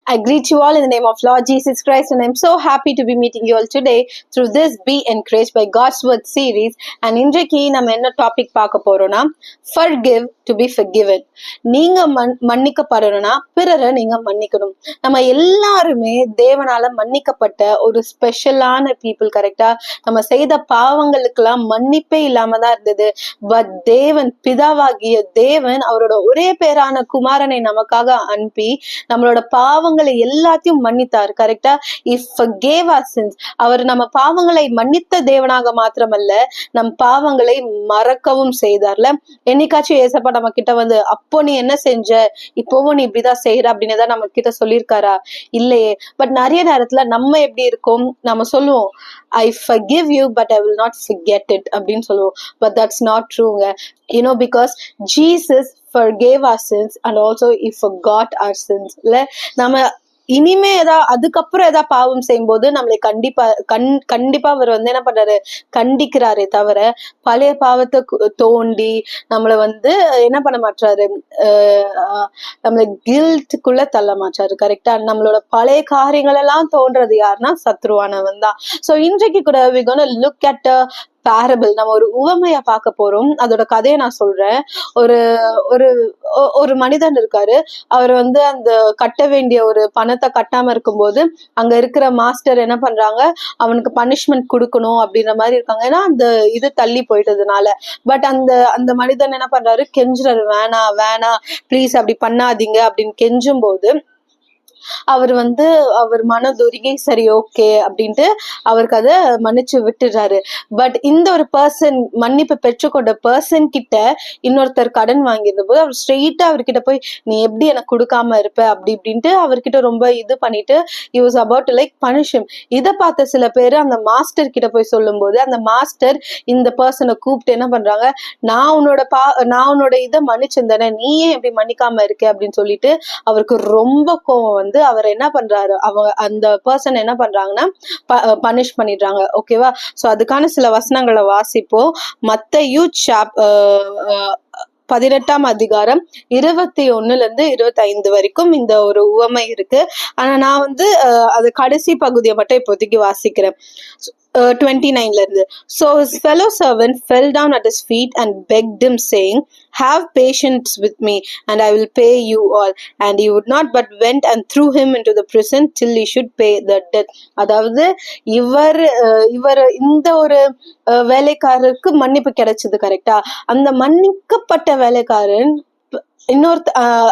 I greet you all in the name of Lord Jesus Christ, and I'm so happy to be meeting you all today through this Be Encouraged by God's Word series. And இன்றைக்கு நம்ம என்ன topic பார்க்க போறோம்னா, forgive to be forgiven. நீங்க மன்னிக்கப்படணும்னா பிறரை நீங்க மன்னிக்கணும். நம்ம எல்லாருமே தேவனால மன்னிக்கப்பட்ட ஒரு ஸ்பெஷலான பீப்புள். கரெக்டா? நம்ம செய்த பாவங்களுக்கெல்லாம் மன்னிப்பே இல்லாம தான் இருந்தது. பட் தேவன், பிதாவாகிய தேவன் அவரோட ஒரே பேரான குமாரனை நமக்காக அனுப்பி நம்மளோட பாவங்களை எல்லாத்தையும் மன்னித்தார். கரெக்டா? If forgave our sins. அவர் நம்ம பாவங்களை மன்னித்த தேவனாக மாத்திரமல்ல, நம் பாவங்களை மறக்கவும் செய்தார்ல. என்னைக்காச்சும் ஏசப்பா நம்ம கிட்ட வந்து, அப்போ நீ என்ன செஞ்ச, இப்போவும் நீ இப்படிதான் செய்யற அப்படின்னு தான் நம்ம கிட்ட சொல்லியிருக்காரா? இல்லையே. பட் நிறைய நேரத்துல நம்ம எப்படி இருக்கோம், நம்ம சொல்லுவோம், I forgive you but I will not forget it அப்படின்னு சொல்லுவோம். But that's not true. Because Jesus forgave our sins and also he forgot our sins. நம்ம இனிமே அதுக்கப்புறம் ஏதாவது பாவம் செய்யும் போது நம்மளை கண்டிப்பா அவர் வந்து என்ன பண்றாரு, கண்டிக்கிறாரே தவிர பழைய பாவத்தை தோண்டி நம்மளை வந்து என்ன பண்ண மாட்டாரு, நம்மளை கில்ட்டுக்குள்ள தள்ள மாட்டாரு. கரெக்டா? நம்மளோட பழைய காரியங்கள் எல்லாம் தோன்றது யாருன்னா சத்ருவானவன் தான். சோ இன்றைக்கு கூட we gonna look at a parable. நம்ம ஒரு உவமையா பார்க்க போறோம். அதோட கதையை நான் சொல்றேன். ஒரு ஒரு ஒரு மனிதன் இருக்காரு. அவர் வந்து அந்த கட்ட வேண்டிய ஒரு பணத்தை கட்டாம இருக்கும்போது அங்க இருக்கிற மாஸ்டர் என்ன பண்றாங்க, அவனுக்கு பனிஷ்மெண்ட் கொடுக்கணும் அப்படின்ற மாதிரி இருக்காங்க. ஏன்னா அந்த இது தள்ளி போயிட்டதுனால. பட் அந்த மனிதன் என்ன பண்றாரு, கெஞ்சுறாரு, வேணாம் ப்ளீஸ் அப்படி பண்ணாதீங்க அப்படின்னு கெஞ்சும் போது அவர் மனதுருகி சரி ஓகே அப்படின்ட்டு அவருக்கு அதை மன்னிச்சு விட்டுறாரு. பட் இந்த ஒரு பர்சன், மன்னிப்பு பெற்றுக்கொண்ட பர்சன் கிட்ட இன்னொருத்தர் கடன் வாங்கியிருந்த போது அவர் ஸ்ட்ரெயிட்டா அவர்கிட்ட போய், நீ எப்படி எனக்கு கொடுக்காம இருப்ப அப்படி இப்படின்ட்டு அவர்கிட்ட ரொம்ப இது பண்ணிட்டு he was about to like punish him. இதை பார்த்த சில பேர் அந்த மாஸ்டர் கிட்ட போய் சொல்லும் போது அந்த மாஸ்டர் இந்த பர்சனை கூப்பிட்டு என்ன பண்றாங்க, நான் உன்னோட இதை மன்னிச்சிருந்தேனே, நீயே எப்படி மன்னிக்காம இருக்க அப்படின்னு சொல்லிட்டு அவருக்கு ரொம்ப கோவம் வந்து அவர் என்ன பண்றாரு, அந்த பர்சன் என்ன பண்றாங்கன்னா பனிஷ் பண்ணிடுறாங்க. ஓகேவா? சோ அதுக்கான சில வசனங்களை வாசிப்போம். மத்தேயு 18ஆம் அதிகாரம் 21-25 வரைக்கும் இந்த ஒரு உவமை இருக்கு. ஆனா நான் வந்து அது கடைசி பகுதியை மட்டும் இப்போதைக்கு வாசிக்கிறேன். 29ல இருந்து. So his fellow servant fell down at his feet and begged him, saying, have patience with me and I will pay you all. And he would not, but went and threw him into the prison till he should pay the debt. அதாவது இவர் இந்த ஒரு வேலைக்காரருக்கு மன்னிப்பு கிடைச்சது. கரெக்டா? அந்த மன்னிக்கப்பட்ட வேலைக்காரன்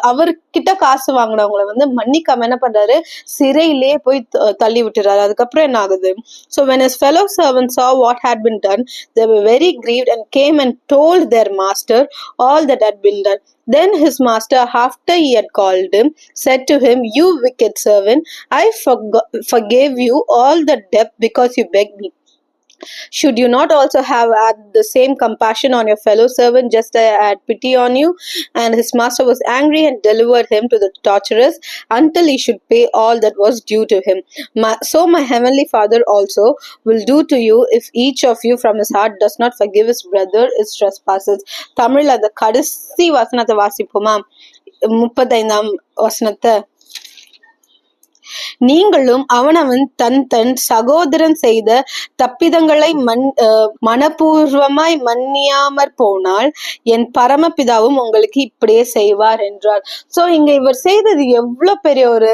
அவர்கிட்ட காசு வாங்கினவங்களை வந்து மன்னிக்காம என்ன பண்றாரு, சிறையிலே போய் தள்ளி விட்டுறாரு. அதுக்கப்புறம் என்ன ஆகுது, so when his fellow servants saw what had been done, they were very grieved and came and told their master all that had been done. Then his master, after he had called him, said to him, you wicked servant, I forgave you all the debt because you begged me. Should you not also have had the same compassion on your fellow servant, just as I had pity on you? And his master was angry and delivered him to the torturers until he should pay all that was due to him. So my heavenly Father also will do to you if each of you from his heart does not forgive his brother his trespasses. தமிழ்ல அந்த கடைசி வசனத்தை வாசிப்போமா? 35ஆம் வசனத்தை. நீங்களும் அவனவன் தன் சகோதரன் செய்த தப்பிதங்களை மனப்பூர்வமாய் மன்னியாமற் போனால் என் பரமபிதாவும் உங்களுக்கு இப்படியே செய்வார் என்றார். சோ இங்க இவர் செய்தது எவ்வளவு பெரிய ஒரு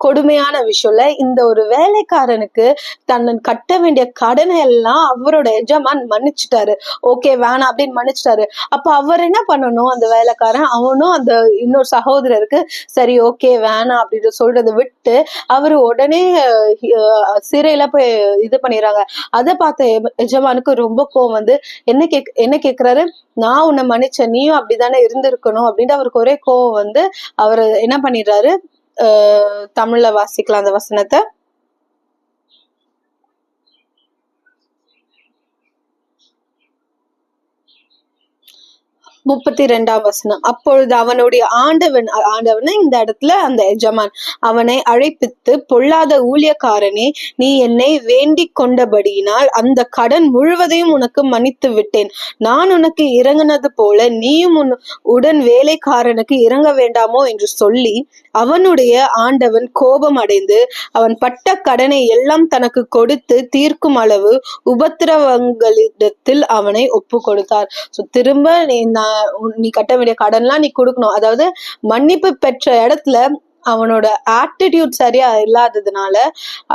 கொடுமையான விஷயம்ல. இந்த ஒரு வேலைக்காரனுக்கு தன்னன் கட்ட வேண்டிய கடனை எல்லாம் அவரோட எஜமான் மன்னிச்சுட்டாரு. ஓகே வேணாம் அப்படின்னு மன்னிச்சுட்டாரு. அப்ப அவர் என்ன பண்ணணும், அந்த வேலைக்காரன் அவனும் அந்த இன்னொரு சகோதரருக்கு சரி ஓகே வேணாம் அப்படின்னு சொல்றதை விட்டு அவரு உடனே சிறையில போய் இது பண்ணிடுறாங்க. அதை பார்த்த எஜமானுக்கு ரொம்ப கோவம் வந்து என்ன கேக்குறாரு, நான் உன்னை மன்னிச்சேன், நீயும் அப்படித்தானே இருந்திருக்கணும் அப்படின்ட்டு அவருக்கு ஒரே கோவம் வந்து அவரு என்ன பண்ணிடுறாரு. தமிழ்ல வாசிக்கலாம் அந்த வசனத்தை. 32ஆம் வசனம். அப்பொழுது அவனுடைய ஆண்டவன் இந்த இடத்துல அந்த எஜமான் அவனை அழைப்பித்து, பொல்லாத ஊழியக்காரனே, நீ என்னை வேண்டிக் கொண்டபடியினால் அந்த கடன் முழுவதையும் உனக்கு மன்னித்து விட்டேன். நான் உனக்கு இறங்கினது போல நீயும் உடன் வேலைக்காரனுக்கு இறங்க வேண்டாமோ என்று சொல்லி அவனுடைய ஆண்டவன் கோபம் அடைந்து அவன் பட்ட கடனை எல்லாம் தனக்கு கொடுத்து தீர்க்கும் அளவு உபத்திரவங்களிடத்தில் அவனை ஒப்பு கொடுத்தார். சோ திரும்ப நீ கட்ட வேண்டிய கடன்லாம் நீ கொடுக்கணும். அதாவது மன்னிப்பு பெற்ற இடத்துல அவனோட ஆட்டிடியூட் சரியா இல்லாததுனால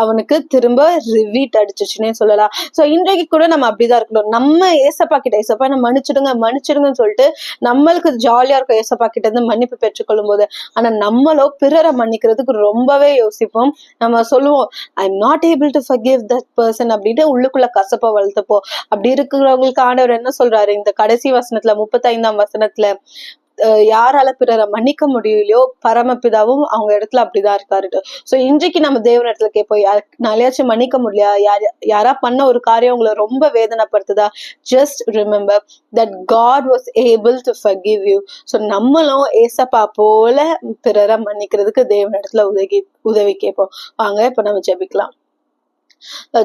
அவனுக்கு திரும்ப ரிவீட் அடிச்சுச்சுன்னே சொல்லலாம். சோ இன்றைக்கு கூட நம்ம அப்படிதான் இருக்கணும். நம்ம ஏசப்பா கிட்ட, ஏசப்பா நம்ம மன்னிச்சிடுங்கன்னு சொல்லிட்டு நம்மளுக்கு ஜாலியா இருக்கும் ஏசப்பா கிட்ட இருந்து மன்னிப்பு பெற்றுக்கொள்ளும் போது. ஆனா நம்மளோ பிறரை மன்னிக்கிறதுக்கு ரொம்பவே யோசிப்போம். நம்ம சொல்லுவோம், I am not able to forgive that person அப்படின்ட்டு உள்ளுக்குள்ள கசப்ப வளர்த்துப்போம். அப்படி இருக்கிறவங்களுக்கு ஆண்டவர் என்ன சொல்றாரு இந்த கடைசி வசனத்துல 35ஆம் வசனத்துல, யாரால பிறரை மன்னிக்க முடியலையோ பரமபிதாவும் அவங்க இடத்துல அப்படிதான் இருக்காரு. சோ இன்றைக்கு நம்ம தேவன் இடத்துல கேட்போம், நாளையாச்சும் மன்னிக்க முடியலையா, யாரா பண்ண ஒரு காரியம் உங்களை ரொம்ப வேதனைப்படுத்துதா, just remember that God was able to forgive you. So நம்மளும் ஏசப்பா போல பிறரை மன்னிக்கிறதுக்கு தேவன் இடத்துல உதவி கேட்போம். வாங்க இப்ப நம்ம ஜெபிக்கலாம்.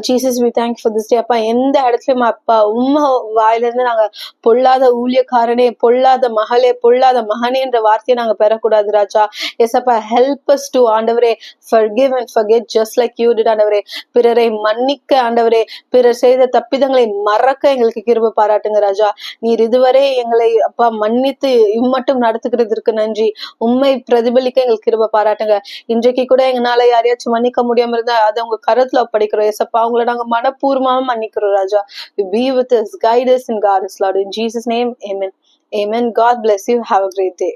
Jesus we thank you for this day. அப்பா, எந்த இடத்துலயும் அப்பா உம்மை வாயில இருந்து நாங்க பொல்லாத ஊழியக்காரனே, பொல்லாத மகளே, பொல்லாத மகனே என்ற வார்த்தையை நாங்க பெறக்கூடாது ராஜா. எஸ்அப்பா, ஹெல்ப் us to ஆண்டவரே forgive and forget just like you did ஆண்டவரே. பிறரை மன்னிக்க ஆண்டவரே, பிறர் செய்த தப்பிதங்களை மறக்க எங்களுக்கு கிருபை பாராட்டுங்க ராஜா. நீர் இதுவரை எங்களை அப்பா மன்னித்து இம்மட்டும் நடத்துகிறதுக்கு நன்றி. உண்மை பிரதிபலிக்க எங்களுக்கு கிருபை பாராட்டுங்க. இன்றைக்கு கூட எங்களால யாரையாச்சும் மன்னிக்க முடியாம இருந்தா அதை உங்க கருத்துல ஒப்படைக்கிறோம் ஏசப்பா. அவங்களை நாங்க மனப்பூர்வமா மன்னிக்கிறோம் ராஜா. Be with us, guide us and guard us, Lord. In Jesus' name, amen. Amen. God bless you. Have a great day.